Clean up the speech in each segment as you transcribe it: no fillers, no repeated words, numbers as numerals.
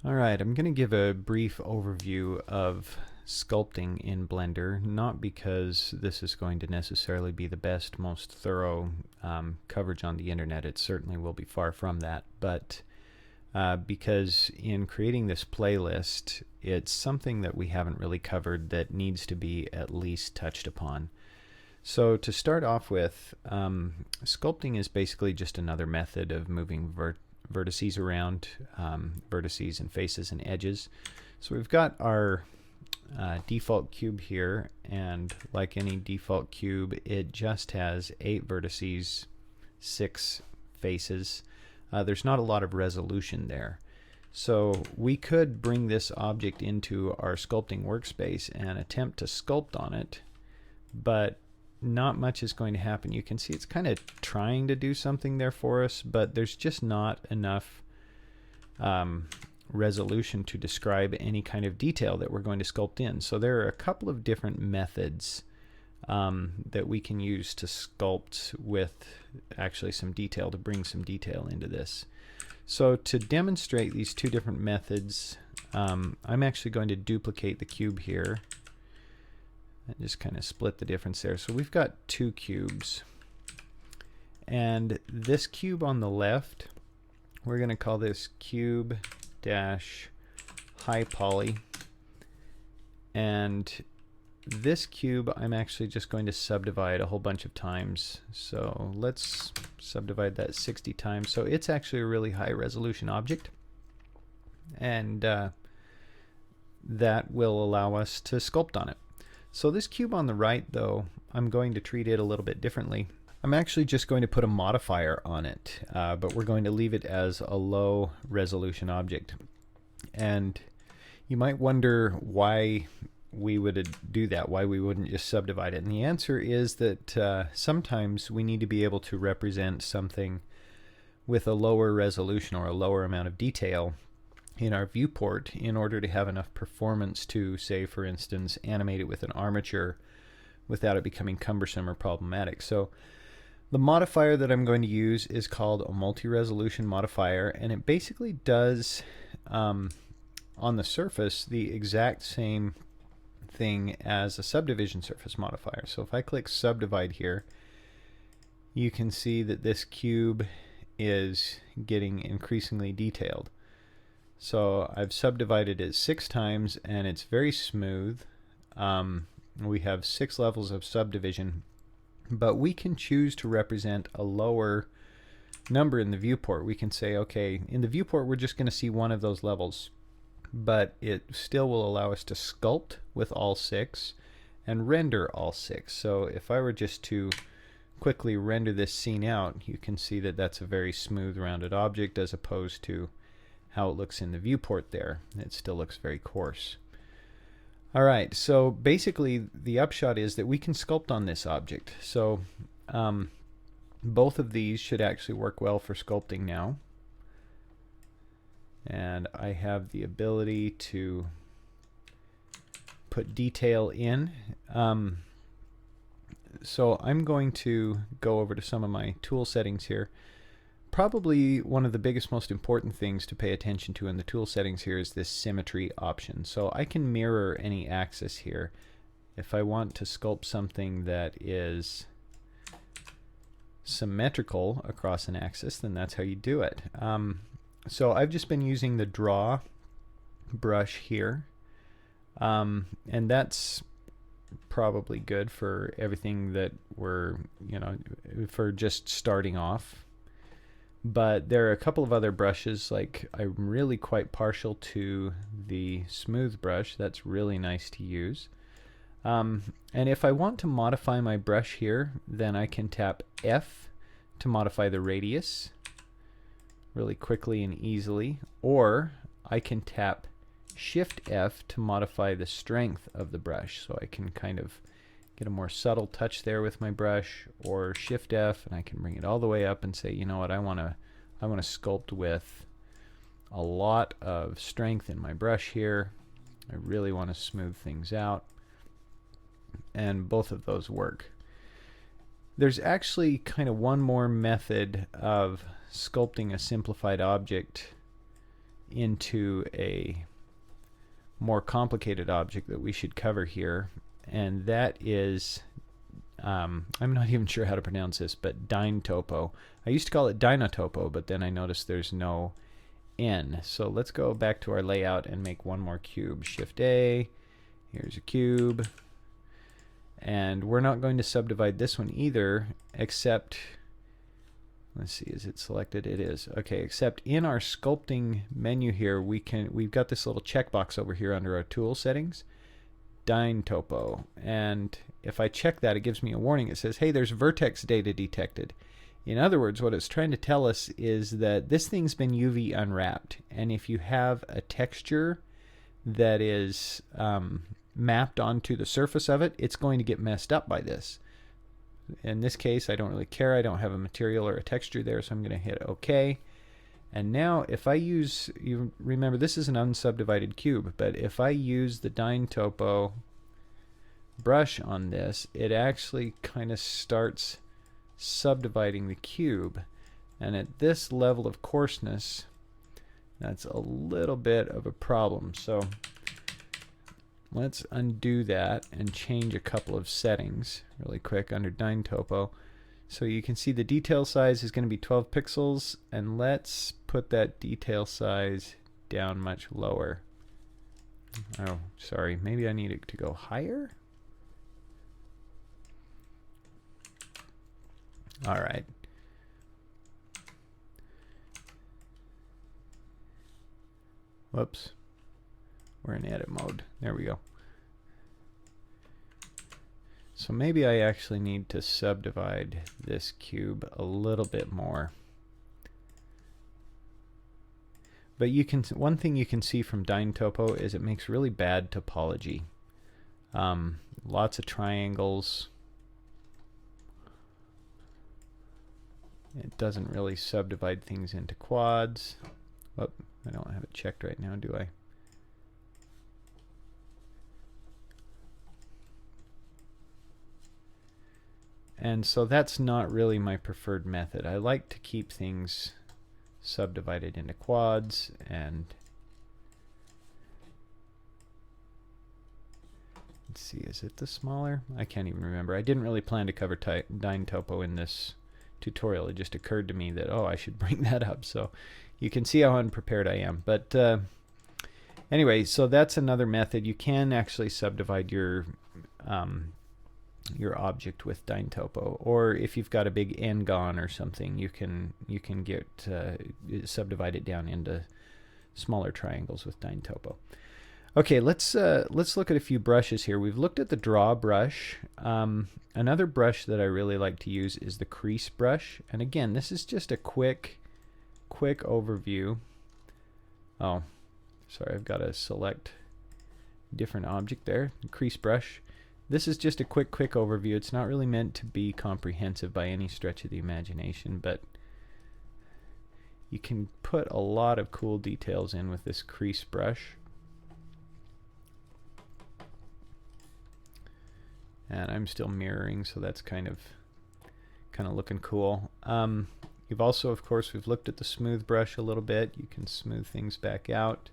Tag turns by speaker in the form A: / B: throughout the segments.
A: Alright, I'm going to give a brief overview of sculpting in Blender, not because this is going to necessarily be the best, most thorough coverage on the internet. It certainly will be far from that, but because in creating this playlist, it's something that we haven't really covered that needs to be at least touched upon. So to start off with, sculpting is basically just another method of moving vertices around, vertices and faces and edges. So we've got our default cube here, and like any default cube, it just has 8 vertices, 6 faces. There's not a lot of resolution there. So we could bring this object into our sculpting workspace and attempt to sculpt on it, but not much is going to happen. You can see it's kind of trying to do something there for us, but there's just not enough resolution to describe any kind of detail that we're going to sculpt in. So there are a couple of different methods that we can use to sculpt with actually some detail, to bring some detail into this. So to demonstrate these two different methods, I'm actually going to duplicate the cube here and just kind of split the difference there. So we've got 2 cubes, and this cube on the left, we're going to call this cube dash high poly, and this cube I'm actually just going to subdivide a whole bunch of times. So let's subdivide that 60 times. So it's actually a really high resolution object, and that will allow us to sculpt on it. So this cube on the right, though, I'm going to treat it a little bit differently. I'm actually just going to put a modifier on it, but we're going to leave it as a low resolution object. And you might wonder why we would do that, why we wouldn't just subdivide it. And the answer is that sometimes we need to be able to represent something with a lower resolution or a lower amount of detail in our viewport in order to have enough performance to, say, for instance, animate it with an armature without it becoming cumbersome or problematic. So the modifier that I'm going to use is called a Multiresolution Modifier, and it basically does on the surface the exact same thing as a subdivision surface modifier. So if I click subdivide here, you can see that this cube is getting increasingly detailed. So I've subdivided it 6 times, and it's very smooth. We have 6 levels of subdivision, but we can choose to represent a lower number in the viewport. We can say, okay, in the viewport we're just going to see one of those levels, but it still will allow us to sculpt with all 6 and render all 6. So if I were just to quickly render this scene out, you can see that that's a very smooth rounded object as opposed to how it looks in the viewport there. It still looks very coarse. Alright, so basically the upshot is that we can sculpt on this object. So both of these should actually work well for sculpting now. And I have the ability to put detail in. So I'm going to go over to some of my tool settings here. Probably one of the biggest, most important things to pay attention to in the tool settings here is this symmetry option. So I can mirror any axis here. If I want to sculpt something that is symmetrical across an axis, then that's how you do it. So I've just been using the draw brush here, and that's probably good for everything that we're, for just starting off. But there are a couple of other brushes, like I'm really quite partial to the smooth brush. That's really nice to use. And if I want to modify my brush here, then I can tap F to modify the radius really quickly and easily, or I can tap Shift+F to modify the strength of the brush. So I can kind of get a more subtle touch there with my brush, or Shift+F, and I can bring it all the way up and say, you know what, I want to sculpt with a lot of strength in my brush here. I really want to smooth things out, and both of those work. There's actually kind of one more method of sculpting a simplified object into a more complicated object that we should cover here, and that is, I'm not even sure how to pronounce this, but Dyntopo. I used to call it Dyntopo, but then I noticed there's no N. So let's go back to our layout and make one more cube. Shift-A, here's a cube. And we're not going to subdivide this one either, except, let's see, is it selected? It is. Okay, except in our sculpting menu here, we've got this little checkbox over here under our tool settings, Dyntopo. And if I check that, it gives me a warning. It says, hey, there's vertex data detected. In other words, what it's trying to tell us is that this thing's been UV unwrapped. And if you have a texture that is mapped onto the surface of it, it's going to get messed up by this. In this case, I don't really care. I don't have a material or a texture there, so I'm going to hit OK. And now if I use, you remember this is an unsubdivided cube, but if I use the Dyntopo brush on this, it actually kind of starts subdividing the cube. And at this level of coarseness, that's a little bit of a problem. So let's undo that and change a couple of settings really quick under Dyntopo. So you can see the detail size is going to be 12 pixels, and let's put that detail size down much lower. Oh, sorry, maybe I need it to go higher? All right. Whoops. We're in edit mode. There we go. So maybe I actually need to subdivide this cube a little bit more. But you can, one thing you can see from Dyntopo is it makes really bad topology. Lots of triangles. It doesn't really subdivide things into quads. Oh, I don't have it checked right now, do I? And so that's not really my preferred method. I like to keep things subdivided into quads, and let's see, is it the smaller? I can't even remember. I didn't really plan to cover Dyntopo in this tutorial. It just occurred to me that, oh, I should bring that up. So you can see how unprepared I am. But anyway, so that's another method. You can actually subdivide your object with Dyntopo, or if you've got a big n-gon or something, you can get subdivide it down into smaller triangles with Dyntopo. Okay, let's look at a few brushes here. We've looked at the draw brush. Another brush that I really like to use is the Crease Brush, and again, this is just a quick overview. Oh, sorry, I've got to select different object there. Crease Brush. This is just a quick overview. It's not really meant to be comprehensive by any stretch of the imagination, but you can put a lot of cool details in with this Crease Brush. And I'm still mirroring, so that's kind of looking cool. You've also, of course, we've looked at the smooth brush a little bit. You can smooth things back out.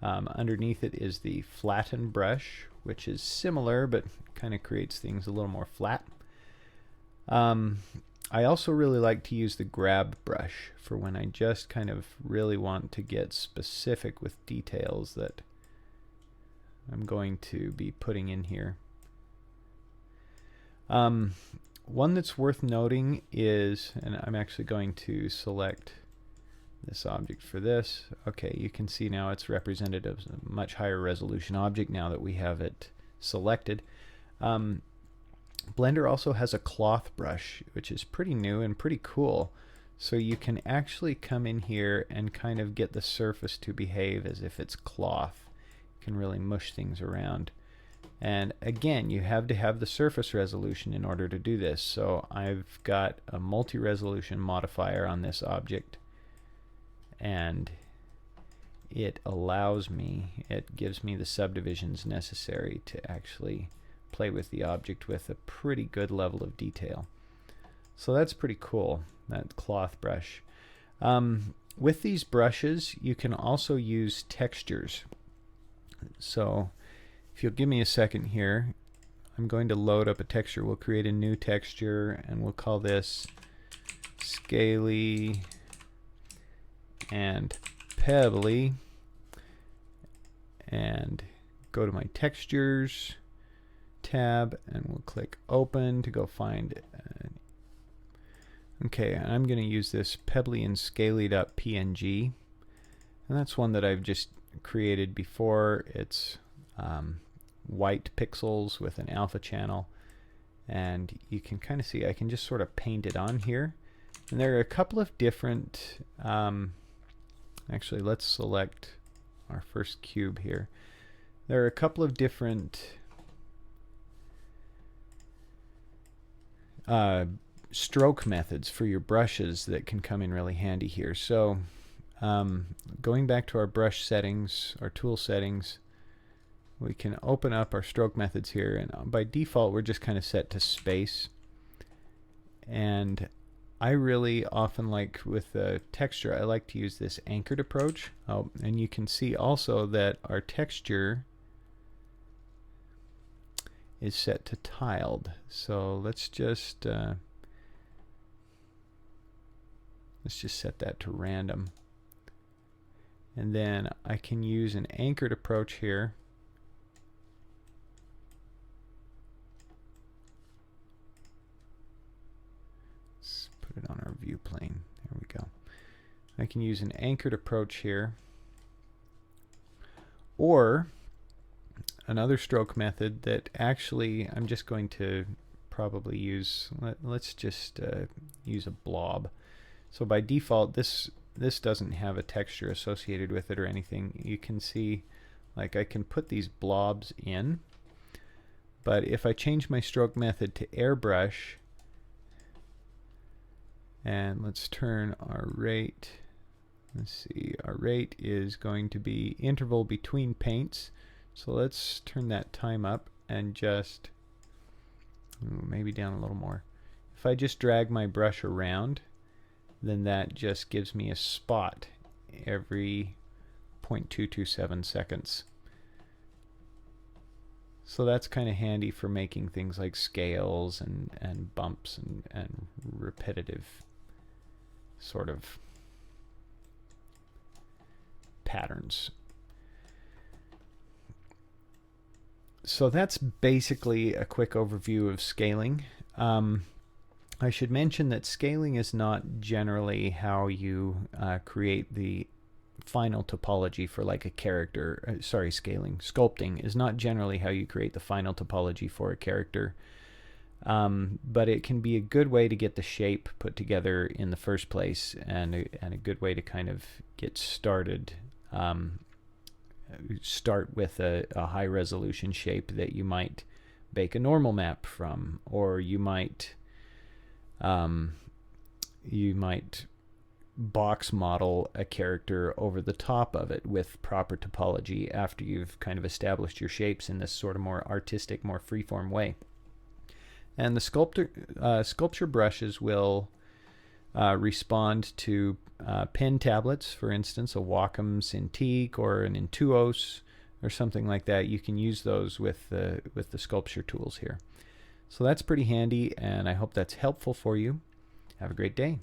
A: Underneath it is the flatten brush, which is similar but kind of creates things a little more flat. I also really like to use the grab brush for when I just kind of really want to get specific with details that I'm going to be putting in here. One that's worth noting is, and I'm actually going to select this object for this. Okay, you can see now it's represented as a much higher resolution object now that we have it selected. Blender also has a cloth brush, which is pretty new and pretty cool. So you can actually come in here and kind of get the surface to behave as if it's cloth. You can really mush things around. And again, you have to have the surface resolution in order to do this. So I've got a multi-resolution modifier on this object, and it allows me, it gives me the subdivisions necessary to actually play with the object with a pretty good level of detail. So that's pretty cool, that cloth brush. With these brushes, you can also use textures. So if you'll give me a second here, I'm going to load up a texture. We'll create a new texture and we'll call this Scaly and Pebbly, and go to my textures tab and we'll click open to go find it. Okay, I'm going to use this pebbly and scaly.png, and that's one that I've just created before. It's white pixels with an alpha channel, and you can kind of see I can just sort of paint it on here. And there are a couple of different, actually let's select our first cube here. There are a couple of different stroke methods for your brushes that can come in really handy here. So going back to our brush settings, our tool settings, we can open up our stroke methods here, and by default we're just kind of set to space. And I really often like, with the texture, I like to use this anchored approach. Oh, and you can see also that our texture is set to tiled. So let's just set that to random. And then I can use an anchored approach here. Let's put it on our view plane. There we go. I can use an anchored approach here. Or another stroke method that actually I'm just going to probably use, let's just use a blob. So by default this doesn't have a texture associated with it or anything. You can see, like, I can put these blobs in, but if I change my stroke method to Airbrush, and let's turn our rate, let's see, our rate is going to be interval between paints. So let's turn that time up and just maybe down a little more. If I just drag my brush around, then that just gives me a spot every 0.227 seconds. So that's kind of handy for making things like scales and bumps and repetitive sort of patterns. So that's basically a quick overview of scaling. I should mention that scaling is not generally how you create the final topology for like a character. Sculpting is not generally how you create the final topology for a character. But it can be a good way to get the shape put together in the first place, and a good way to kind of get started. Start with a high resolution shape that you might bake a normal map from, or you might box model a character over the top of it with proper topology after you've kind of established your shapes in this sort of more artistic, more freeform way. And the sculpture brushes will respond to pen tablets, for instance, a Wacom Cintiq or an Intuos or something like that. You can use those with the sculpture tools here. So that's pretty handy, and I hope that's helpful for you. Have a great day.